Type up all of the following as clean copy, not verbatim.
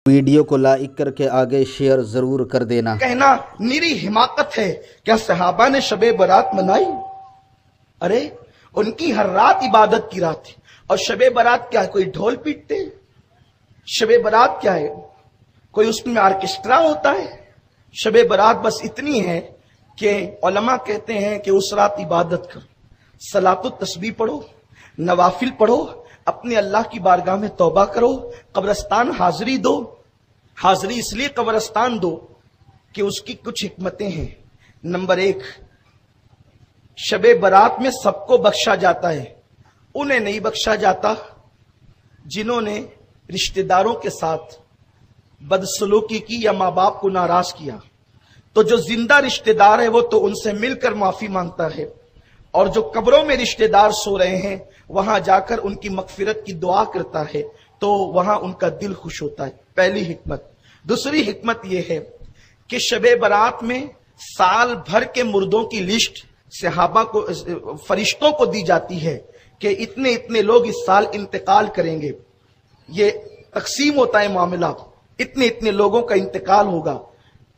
Video को like करके आगे शेयर जरूर कर देना। कहना निरी हिमाकत है, क्या सहाबा ने शबे बारात मनाई? अरे उनकी हर रात इबादत की रात थी। और शबे बारात क्या है, कोई ढोल पीटते? शबे बारात क्या है, कोई उसमें ऑर्केस्ट्रा होता है? शबे बारात बस इतनी है कि उलमा कहते हैं कि उस रात इबादत करो, सलातो तस्बीह पढ़ो, नवाफिल पढ़ो, अपने अल्लाह की बारगाह में तौबा करो, कब्रिस्तान हाजिरी दो। हाजिरी इसलिए कब्रिस्तान दो कि उसकी कुछ हिकमतें हैं। नंबर 1, शबे बारात में सबको बख्शा जाता है, उन्हें नहीं बख्शा जाता जिन्होंने रिश्तेदारों के साथ बदसलूकी की या माँ बाप को नाराज किया। तो जो जिंदा रिश्तेदार है वो तो उनसे मिलकर माफी मांगता है, और जो कब्रों में रिश्तेदार सो रहे हैं वहां जाकर उनकी मगफिरत की दुआ करता है, तो वहां उनका दिल खुश होता है। पहली हिकमत। दूसरी हिकमत यह है कि शबे बारात में साल भर के मुर्दों की लिस्ट सहाबा को, फरिश्तों को दी जाती है कि इतने इतने लोग इस साल इंतकाल करेंगे। ये तकसीम होता है मामला, इतने इतने लोगों का इंतकाल होगा,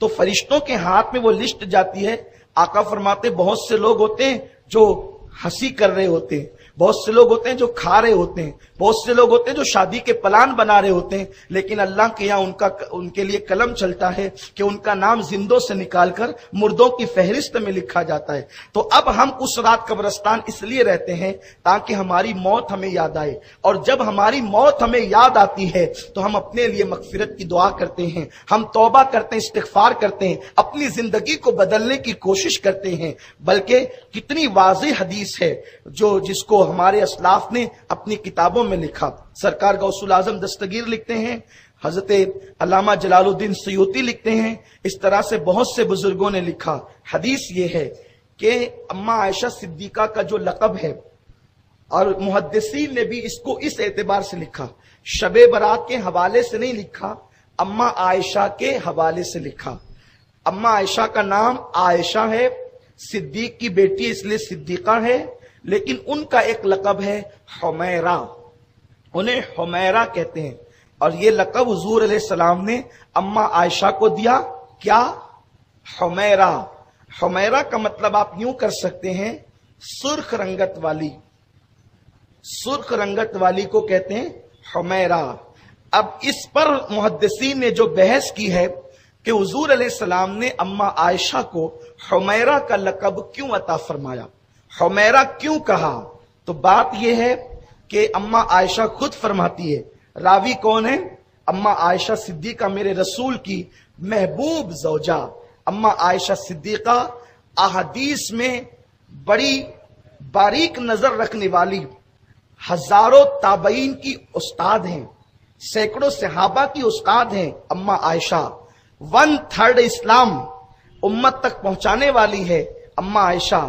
तो फरिश्तों के हाथ में वो लिस्ट जाती है। आका फरमाते बहुत से लोग होते हैं जो हंसी कर रहे होते हैं, बहुत से लोग होते हैं जो खा रहे होते हैं, बहुत से लोग होते हैं जो शादी के प्लान बना रहे होते हैं, लेकिन अल्लाह के यहाँ उनके लिए कलम चलता है कि उनका नाम जिंदों से निकालकर मुर्दों की फहरिस्त में लिखा जाता है। तो अब हम उस रात कब्रिस्तान इसलिए रहते हैं ताकि हमारी मौत हमें याद आए, और जब हमारी मौत हमें याद आती है तो हम अपने लिए मगफिरत की दुआ करते हैं, हम तौबा करते हैं, इस्तिगफार करते हैं, अपनी जिंदगी को बदलने की कोशिश करते हैं। बल्कि कितनी वाज़ेह हदीस है जिसको हमारे असलाफ ने अपनी किताबों में लिखा। सरकार गौसुल आजम दस्तगीर लिखते हैं, हजरत अल्लामा जलालुद्दीन सयूती लिखते हैं, इस तरह से बहुत से बुजुर्गों ने लिखा। हदीस ये है कि अम्मा आयशा सिद्दीका का जो लक़ब है, और मुहद्दिसीन ने भी इसको इस एतबार से लिखा, शबे बारात के हवाले से नहीं लिखा, अम्मा आयशा के हवाले से लिखा। अम्मा आयशा का नाम आयशा है, सिद्दीक की बेटी इसलिए सिद्दीका है, लेकिन उनका एक लक़ब है हुमैरा, उन्हें हुमैरा कहते हैं। और ये लक़ब हुजूर अलैहिस्सलाम ने अम्मा आयशा को दिया, क्या? हुमैरा। हुमैरा का मतलब आप यूं कर सकते हैं, सुर्ख रंगत वाली, सुर्ख रंगत वाली को कहते हैं हुमैरा। अब इस पर मुहद्दिसीन ने जो बहस की है कि हुजूर अलैहिस्सलाम ने अम्मा आयशा को हुमैरा का लक़ब क्यों अता फरमाया, हुमैरा क्यों कहा, तो बात यह है कि अम्मा आयशा खुद फरमाती है, रावी कौन है? अम्मा आयशा सिद्दीका, मेरे रसूल की महबूब ज़ौजा। अम्मा आयशा सिद्दीका अहादीस में बड़ी बारीक नजर रखने वाली, हजारों ताबईन की उस्ताद हैं, सैकड़ों सहाबा की उस्ताद हैं। अम्मा आयशा 1/3 इस्लाम उम्मत तक पहुंचाने वाली है अम्मा आयशा।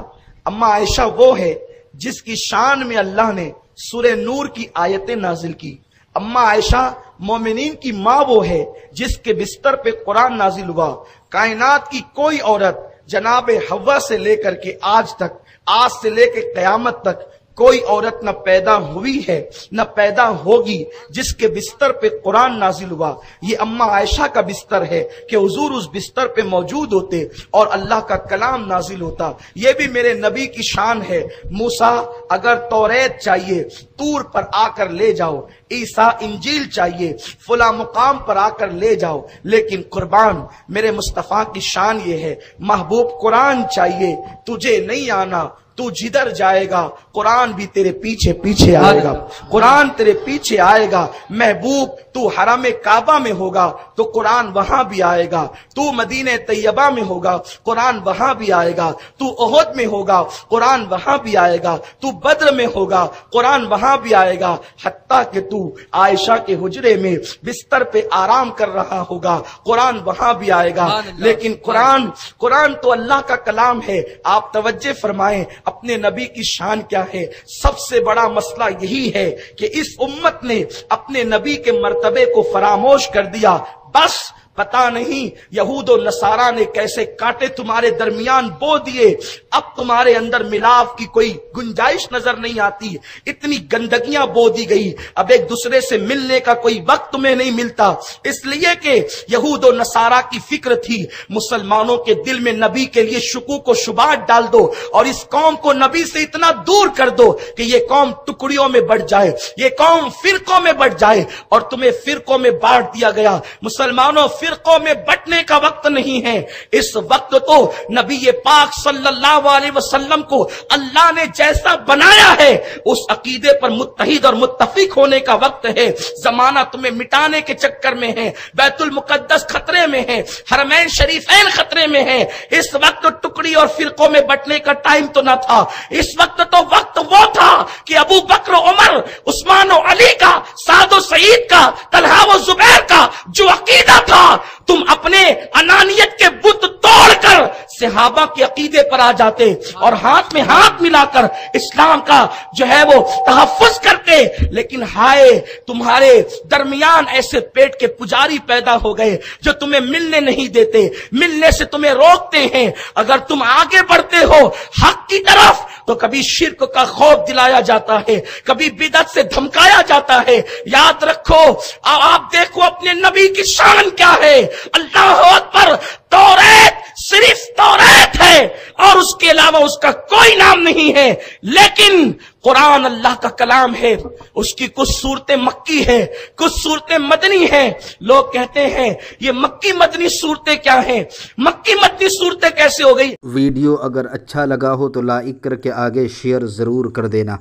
अम्मा आयशा वो है जिसकी शान में अल्लाह ने सूरह नूर की आयतें नाजिल की। अम्मा आयशा मोमिनीन की माँ वो है जिसके बिस्तर पे कुरान नाजिल हुआ। कायनात की कोई औरत जनाबे हव्वा से लेकर के आज तक, आज से लेकर कयामत तक कोई औरत न पैदा हुई है न पैदा होगी जिसके बिस्तर पे कुरान नाजिल हुआ। ये अम्मा आयशा का बिस्तर है कि हुजूर उस बिस्तर पे मौजूद होते और अल्लाह का कलाम नाजिल होता। ये भी मेरे नबी की शान है। मूसा अगर तौरेत चाहिए तूर पर आकर ले जाओ, ईसा इंजील चाहिए फुला मुकाम पर आकर ले जाओ, लेकिन कुर्बान मेरे मुस्तफा की शान ये है, महबूब कुरान चाहिए तुझे नहीं आना, तू जिधर जाएगा कुरान भी तेरे पीछे पीछे आएगा, कुरान तेरे पीछे आएगा। महबूब तू हरम काबा में होगा तो कुरान वहां भी आएगा, तू मदीने तैयबा में होगा कुरान वहां भी आएगा, तू ओहद में होगा कुरान वहां भी आएगा, तू बद्र में होगा कुरान वहां भी आएगा, हत्ता कि तू आयशा के हुजरे में बिस्तर पे आराम कर रहा होगा कुरान वहां भी आएगा। लेकिन कुरान तो अल्लाह का कलाम है। आप तवज्जो फरमाएं अपने नबी की शान क्या है। सबसे बड़ा मसला यही है कि इस उम्मत ने अपने नबी के मर्तबे को फरामोश कर दिया। बस पता नहीं यहूद और नसारा ने कैसे कांटे तुम्हारे दरमियान बो दिए, अब तुम्हारे अंदर मिलाप की कोई गुंजाइश नजर नहीं आती, इतनी गंदगियां बो दी गई, अब एक दूसरे से मिलने का कोई वक्त तुम्हें नहीं मिलता। इसलिए कि यहूद और नसारा की फिक्र थी मुसलमानों के दिल में नबी के लिए शुकूक और शुबात डाल दो और इस कौम को नबी से इतना दूर कर दो कि ये कौम टुकड़ियों में बढ़ जाए, ये कौम फिरकों में बढ़ जाए, और तुम्हें फिरकों में बांट दिया गया। मुसलमानों, फिरकों में बंटने का वक्त नहीं है, इस वक्त तो नबी पाक सल्लल्लाहु अलैहि वसल्लम को अल्लाह ने जैसा बनाया है उस अकीदे पर मुत्तहिद और मुत्तफिक होने का वक्त है। जमाना तुम्हें मिटाने के चक्कर में है, बैतुल मुकद्दस खतरे में है, हरमैन शरीफैन खतरे में है। इस वक्त टुकड़ी और फिरकों में बंटने का टाइम तो न था, इस वक्त तो वक्त वो था कि अबू बकर, उमर, उस्मान और अली का, साद और सईद का, तलहा और जुबैर का जो अकीदा था, तुम अपने अनानियत के बुत तोड़कर सहाबा के अकीदे पर आ जाते और हाथ में हाथ मिलाकर इस्लाम का जो है वो तहफ्फुज करते। लेकिन हाय, तुम्हारे दरमियान ऐसे पेट के पुजारी पैदा हो गए जो तुम्हें मिलने नहीं देते, मिलने से तुम्हें रोकते हैं। अगर तुम आगे बढ़ते हो हक की तरफ तो कभी शिर्क का खौफ दिलाया जाता है, कभी बिदअत से धमकाया जाता है। याद रखो, आप देखो अपने नबी की शान क्या है। अल्लाह अकबर, तौरात सिर्फ तौरात है और उसके अलावा उसका कोई नाम नहीं है, लेकिन कुरान अल्लाह का कलाम है, उसकी कुछ सूरतें मक्की है, कुछ सूरतें मदनी है। लोग कहते हैं ये मक्की मदनी सूरतें क्या हैं, मक्की मदनी सूरतें कैसे हो गई। वीडियो अगर अच्छा लगा हो तो लाइक करके आगे शेयर जरूर कर देना।